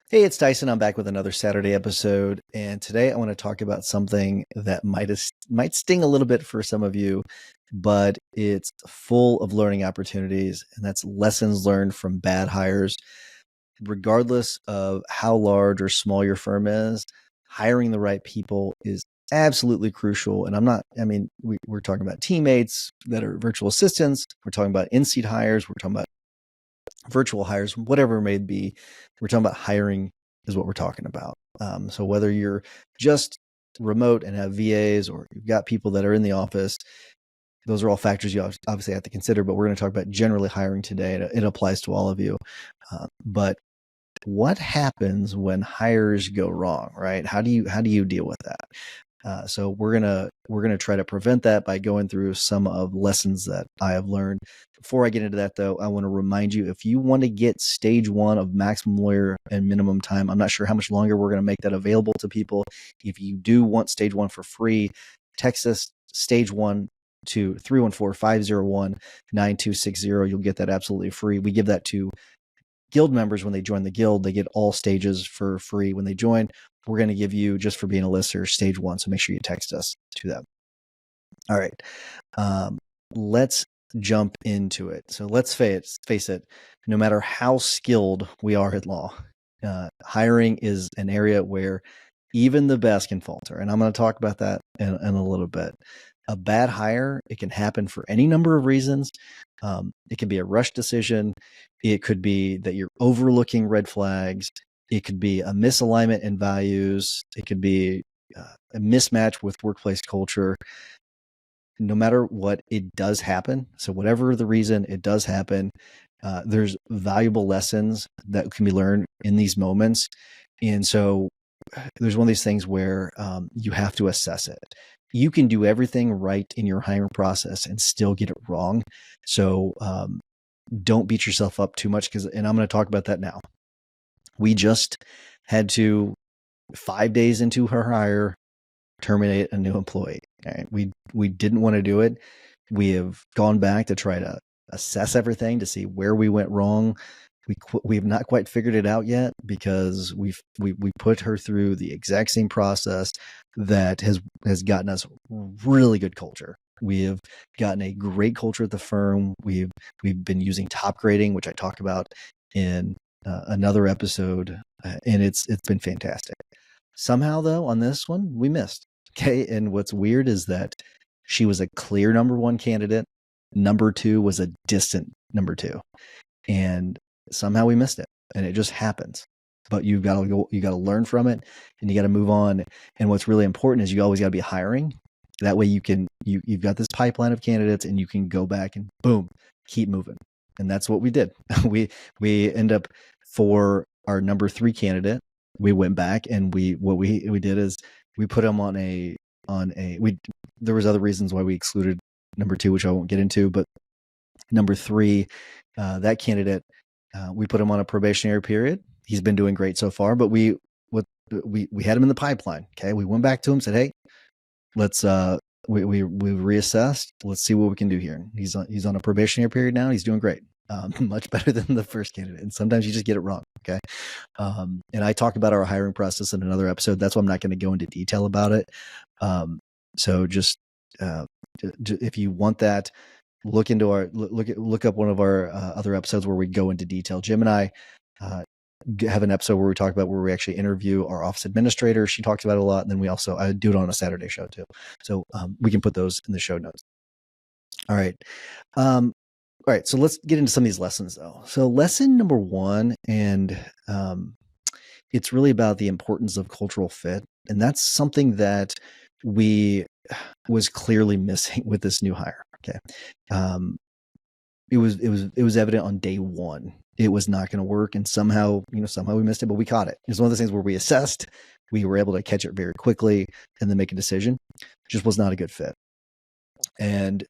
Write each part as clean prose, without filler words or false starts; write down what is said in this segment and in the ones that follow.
Hey, it's Tyson. I'm back with another Saturday episode, and today I want to talk about something that might sting a little bit for some of you, but it's full of learning opportunities, and that's lessons learned from bad hires. Regardless of how large or small your firm is, hiring the right people is absolutely crucial. And we're talking about teammates that are virtual assistants. We're talking about in-seat hires. We're talking about virtual hires, whatever it may be. We're talking about hiring is what we're talking about. So whether you're just remote and have VAs or you've got people that are in the office, those are all factors you obviously have to consider, but we're going to talk about generally hiring today. It applies to all of you. But what happens when hires go wrong, right? How do you deal with that? So we're gonna try to prevent that by going through some of lessons that I have learned. Before I get into that, though, I want to remind you, if you want to get stage one of maximum lawyer and minimum time, I'm not sure how much longer we're going to make that available to people. If you do want stage one for free, text us stage one to 314-501-9260. You'll get that absolutely free. We give that to guild members when they join the guild. They get all stages for free when they join. We're going to give you, just for being a listener, stage one. So make sure you text us to them. All right. Let's jump into it. So let's face it, no matter how skilled we are at law, hiring is an area where even the best can falter. And I'm going to talk about that in a little bit. A bad hire, it can happen for any number of reasons. It can be a rush decision. It could be that you're overlooking red flags. It could be a misalignment in values. It could be a mismatch with workplace culture. No matter what, it does happen. So whatever the reason, it does happen. There's valuable lessons that can be learned in these moments. And so there's one of these things where you have to assess it. You can do everything right in your hiring process and still get it wrong. So don't beat yourself up too much, and I'm going to talk about that now. We just had to, 5 days into her hire, terminate a new employee. Right? We didn't want to do it. We have gone back to try to assess everything to see where we went wrong. We have not quite figured it out yet, because we put her through the exact same process that has gotten us really good culture. We have gotten a great culture at the firm. We've been using top grading, which I talk about in another episode, and it's been fantastic. Somehow, though, on this one, we missed. Okay, and what's weird is that she was a clear number one candidate. Number two was a distant number two, and somehow we missed it, and it just happens. But you got to learn from it, and you got to move on. And what's really important is you always got to be hiring. That way you've got this pipeline of candidates, and you can go back and boom, keep moving. And that's what we did. we end up, for our number three candidate, we went back and we did is we put him on there was other reasons why we excluded number two, which I won't get into, but number three, that candidate, we put him on a probationary period. He's been doing great so far, but we had him in the pipeline. Okay. We went back to him, said, hey, let's, we reassessed. Let's see what we can do here. He's on a probationary period now. He's doing great. Much better than the first candidate. And sometimes you just get it wrong. Okay. And I talk about our hiring process in another episode. That's why I'm not going to go into detail about it. So just, if you want that, look up one of our other episodes where we go into detail. Jim and I have an episode where we talk about where we actually interview our office administrator. She talks about it a lot. And then I do it on a Saturday show too. So we can put those in the show notes. All right. All right, so let's get into some of these lessons, though. So lesson number one, and it's really about the importance of cultural fit, and that's something that was clearly missing with this new hire. Okay, it was evident on day one it was not going to work, and somehow we missed it, but we caught it. It was one of those things where we assessed, we were able to catch it very quickly, and then make a decision. It just was not a good fit, and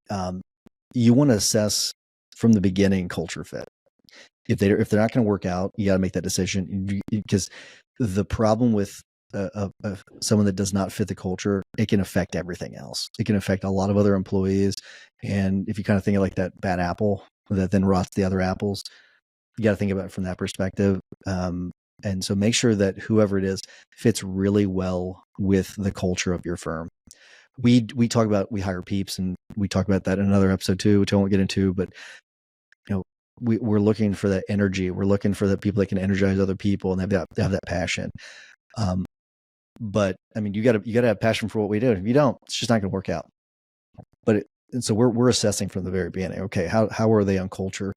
you want to assess from the beginning culture fit. If they're not going to work out, you got to make that decision, because the problem with someone that does not fit the culture, it can affect everything else. It can affect a lot of other employees. And if you kind of think of like that bad apple that then rots the other apples, you got to think about it from that perspective. And so make sure that whoever it is fits really well with the culture of your firm. We talk about, we hire peeps, and we talk about that in another episode too, which I won't get into, but we're looking for that energy. We're looking for the people that can energize other people and have that passion. But I mean, you gotta have passion for what we do. If you don't, it's just not going to work out. And so we're assessing from the very beginning. Okay, how are they on culture?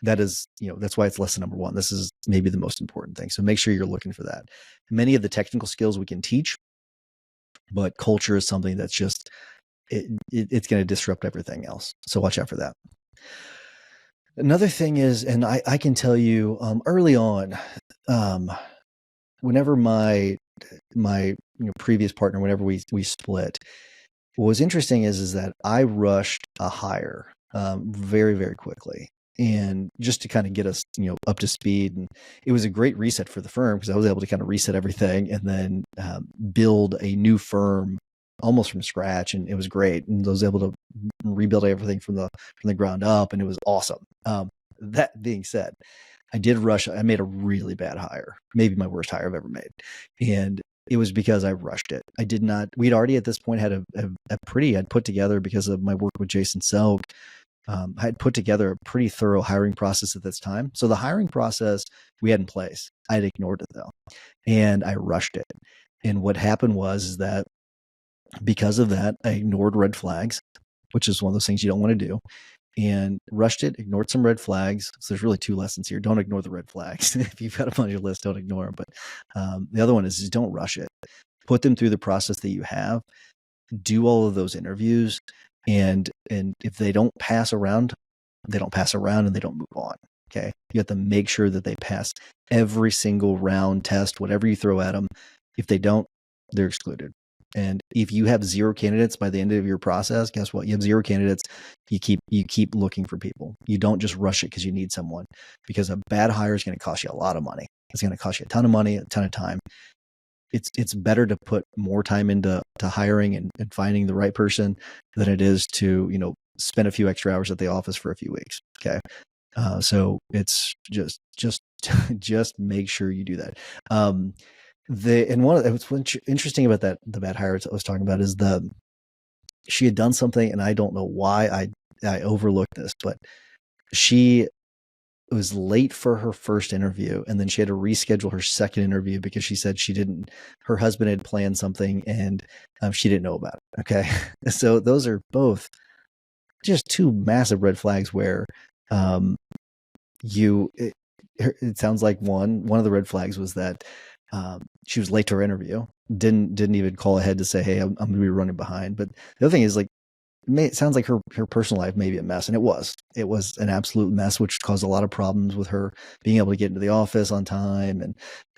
That is, that's why it's lesson number one. This is maybe the most important thing. So make sure you're looking for that. Many of the technical skills we can teach, but culture is something that's just it's going to disrupt everything else. So watch out for that. Another thing is, and I can tell you early on, whenever my previous partner, whenever we split, what was interesting is that I rushed a hire very, very quickly, and just to kind of get us up to speed. And it was a great reset for the firm because I was able to kind of reset everything and then build a new firm almost from scratch, and it was great. And I was able to rebuild everything from the ground up, and it was awesome. That being said, I did rush. I made a really bad hire, maybe my worst hire I've ever made. And it was because I rushed it. I did not, we'd already at this point had I'd put together, because of my work with Jason Selk, I had put together a pretty thorough hiring process at this time. So the hiring process we had in place, I'd ignored it though. And I rushed it. And what happened was that because of that, I ignored red flags, which is one of those things you don't want to do, and rushed it, ignored some red flags. So there's really two lessons here. Don't ignore the red flags. If you've got them on your list, don't ignore them. But the other one is don't rush it. Put them through the process that you have. Do all of those interviews. And if they don't pass around, they don't pass around and they don't move on. Okay. You have to make sure that they pass every single round test, whatever you throw at them. If they don't, they're excluded. And if you have 0 candidates by the end of your process, guess what? You have 0 candidates. You keep looking for people. You don't just rush it because you need someone, because a bad hire is going to cost you a lot of money. It's going to cost you a ton of money, a ton of time. It's better to put more time into hiring and finding the right person than it is to, spend a few extra hours at the office for a few weeks. Okay. So it's just make sure you do that. What's interesting about the bad hire I was talking about is she had done something, and I don't know why I overlooked this, but she was late for her first interview, and then she had to reschedule her second interview because she said her husband had planned something and she didn't know about it. Okay. So those are both just two massive red flags where it sounds like one of the red flags was that she was late to her interview, didn't even call ahead to say, hey, I'm going to be running behind. But the other thing is, like, it sounds like her personal life may be a mess, and it was an absolute mess, which caused a lot of problems with her being able to get into the office on time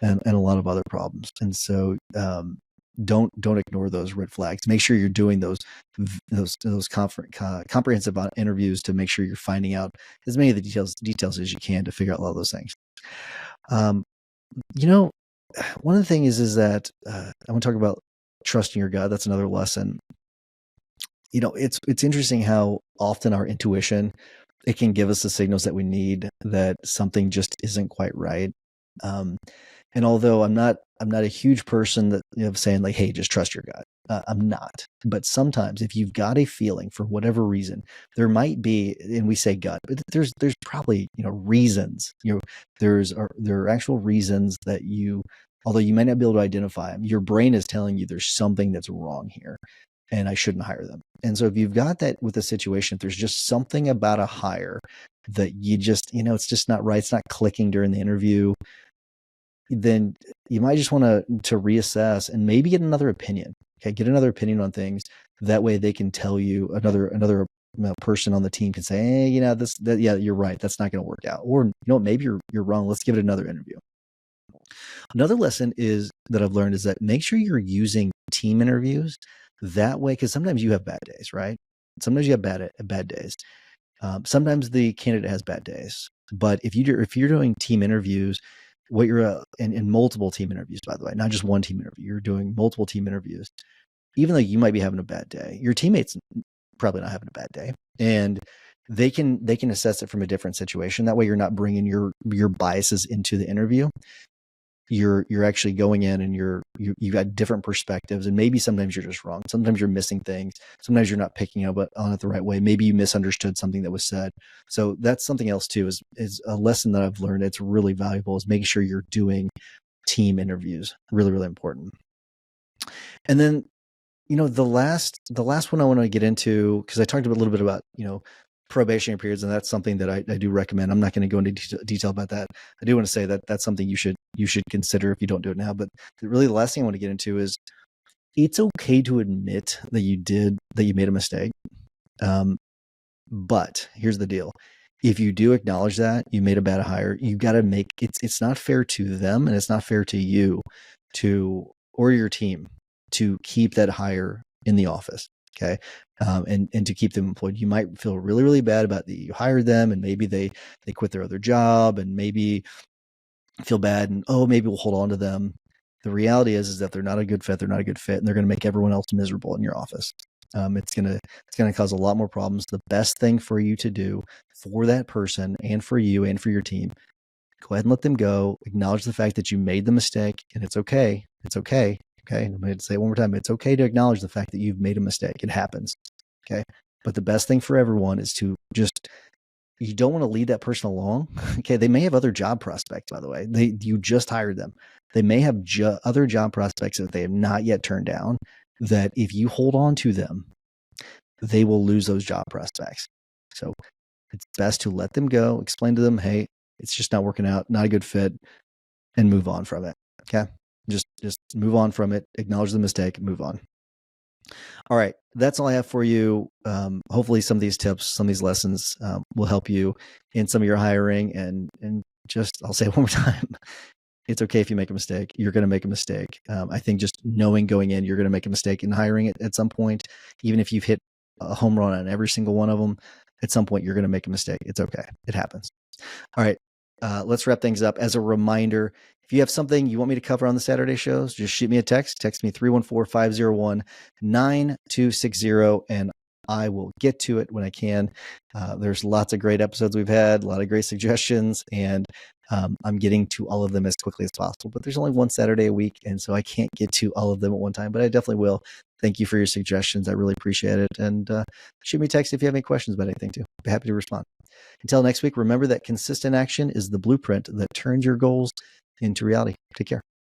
and a lot of other problems. And so don't ignore those red flags. Make sure you're doing those comprehensive interviews to make sure you're finding out as many of the details as you can to figure out a lot of those things. One of the things is that I want to talk about trusting your gut. That's another lesson. It's interesting how often our intuition, it can give us the signals that we need, that something just isn't quite right. And although I'm not a huge person that saying like, hey, just trust your gut. I'm not. But sometimes if you've got a feeling for whatever reason, there might be, and we say gut, but there's probably reasons. There are actual reasons that although you might not be able to identify them, your brain is telling you there's something that's wrong here, and I shouldn't hire them. And so if you've got that with a situation, if there's just something about a hire that you just, it's just not right, it's not clicking during the interview, then you might just want to reassess and maybe get another opinion. Okay. Get another opinion on things. That way they can tell you, another person on the team can say, hey, yeah, you're right. That's not going to work out. Or, maybe you're wrong. Let's give it another interview. Another lesson that I've learned is that make sure you're using team interviews that way, because sometimes you have bad days, right? Sometimes you have bad days. Sometimes the candidate has bad days. But if you're doing team interviews, what you're in multiple team interviews, by the way, not just one team interview, you're doing multiple team interviews. Even though you might be having a bad day, your teammates probably not having a bad day, and they can assess it from a different situation. That way, you're not bringing your biases into the interview. you're actually going in and you got different perspectives, and maybe sometimes you're just wrong. Sometimes you're missing things. Sometimes you're not picking up on it the right way. Maybe you misunderstood something that was said. So that's something else too, is a lesson that I've learned. It's really valuable, is making sure you're doing team interviews. Really, really important. And then, the last one I want to get into, because I talked a little bit about, probationary periods, and that's something that I do recommend. I'm not going to go into detail about that. I do want to say that that's something you should consider if you don't do it now. But really, the last thing I want to get into is, it's okay to admit that you made a mistake. But here's the deal. If you do acknowledge that you made a bad hire, you got to make it's not fair to them, and it's not fair to you or your team to keep that hire in the office. Okay. And to keep them employed. You might feel really, really bad about that you hired them, and maybe they quit their other job, and maybe feel bad, and maybe we'll hold on to them. The reality is that they're not a good fit. They're not a good fit, and they're going to make everyone else miserable in your office. It's gonna cause a lot more problems. The best thing for you to do for that person, and for you and for your team, go ahead and let them go. Acknowledge the fact that you made the mistake, and it's okay. It's okay. Okay. I'm going to say it one more time. It's okay to acknowledge the fact that you've made a mistake. It happens. Okay. But the best thing for everyone is to you don't want to lead that person along. Okay. They may have other job prospects, by the way. You just hired them. They may have other job prospects that they have not yet turned down, that if you hold on to them, they will lose those job prospects. So it's best to let them go, explain to them, hey, it's just not working out, not a good fit, and move on from it. Okay. Just move on from it, acknowledge the mistake, move on. All right. That's all I have for you. Hopefully some of these tips, some of these lessons will help you in some of your hiring, and just, I'll say it one more time. It's okay if you make a mistake. You're going to make a mistake. I think just knowing going in, you're going to make a mistake in hiring it at some point. Even if you've hit a home run on every single one of them, at some point you're going to make a mistake. It's okay. It happens. All right. Let's wrap things up. As a reminder, if you have something you want me to cover on the Saturday shows, just shoot me a text. Text me 314-501-9260, and I will get to it when I can. There's lots of great episodes we've had, a lot of great suggestions, and I'm getting to all of them as quickly as possible. But there's only one Saturday a week, and so I can't get to all of them at one time, but I definitely will. Thank you for your suggestions. I really appreciate it. And shoot me a text if you have any questions about anything too. I'd be happy to respond. Until next week, remember that consistent action is the blueprint that turns your goals into reality. Take care.